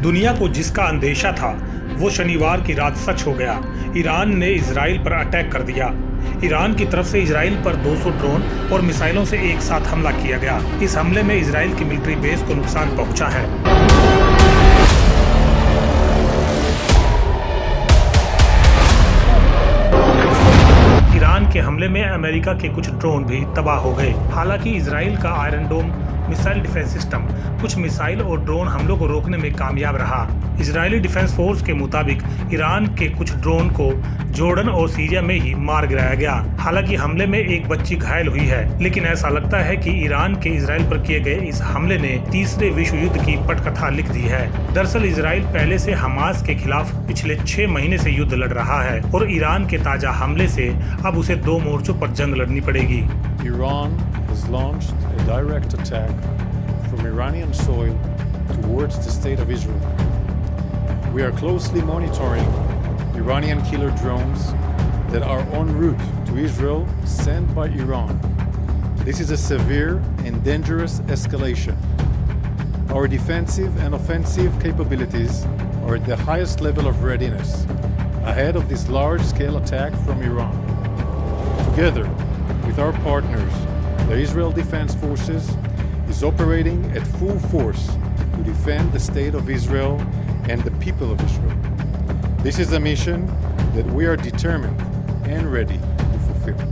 दुनिया को जिसका अंदेशा था वो शनिवार की रात सच हो गया। ईरान ने इजराइल पर अटैक कर दिया। ईरान की तरफ से इजराइल पर 200 ड्रोन और मिसाइलों से एक साथ हमला किया गया। इस हमले में इजराइल की मिलिट्री बेस को नुकसान पहुंचा है। ईरान के हमले में अमेरिका के कुछ ड्रोन भी तबाह हो गए। हालांकि इजराइल का iron dome missile defence system कुछ मिसाइल और ड्रोन हमलों को रोकने में कामयाब रहा। इजरायली डिफेंस फोर्स के मुताबिक ईरान के कुछ ड्रोन को जॉर्डन और सीरिया में ही मार गिराया गया। हालांकि हमले में एक बच्ची घायल हुई है, लेकिन ऐसा लगता है कि ईरान के इजराइल पर किए गए इस हमले ने तीसरे विश्व युद्ध की पटकथा लिख दी है। दरअसल इजराइल पहले से हमास के खिलाफ पिछले 6 महीने से युद्ध लड़ रहा है और ईरान के ताजा हमले से अब उसे 2 मोर्चों पर जंग लड़नी पड़ेगी। Iran has launched a direct attack from Iranian soil towards the state of Israel. We are closely monitoring Iranian killer drones that are en route to Israel sent by Iran. This is a severe and dangerous escalation. Our defensive and offensive capabilities are at the highest level of readiness ahead of this large-scale attack from Iran. Together with our partners, the Israel Defense Forces is operating at full force to defend the state of Israel and the people of Israel. This is a mission that we are determined and ready to fulfill.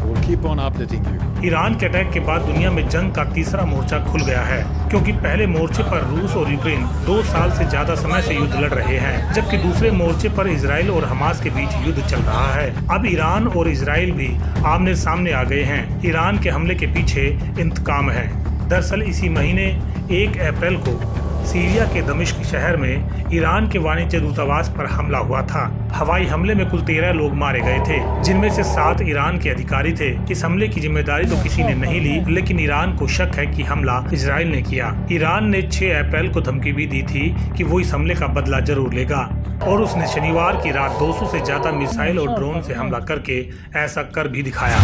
I will keep on updating you. Iran के attack के बाद दुनिया में जंग का तीसरा मोर्चा खुल गया है, क्योंकि पहले मोर्चे पर रूस और यूक्रेन 2 साल से ज्यादा समय से युद्ध लड़ रहे हैं, जबकि दूसरे मोर्चे पर इजराइल और हमास के बीच युद्ध चल रहा है। अब ईरान और इजराइल भी आमने सामने आ गए हैं। ईरान के हमले के पीछे इंतकाम है। दरअसल इसी महीने 1 अप्रैल को सीरिया के दमिश्क शहर में ईरान के वाणिज्य दूतावास पर हमला हुआ था। हवाई हमले में कुल 13 लोग मारे गए थे, जिनमें से 7 ईरान के अधिकारी थे। इस हमले की जिम्मेदारी तो किसी ने नहीं ली, लेकिन ईरान को शक है कि हमला इजराइल ने किया। ईरान ने 6 अप्रैल को धमकी भी दी थी कि वो इस हमले का बदला जरूर लेगा, और उसने शनिवार की रात 200 से ज्यादा मिसाइल और ड्रोन से हमला करके ऐसा कर भी दिखाया।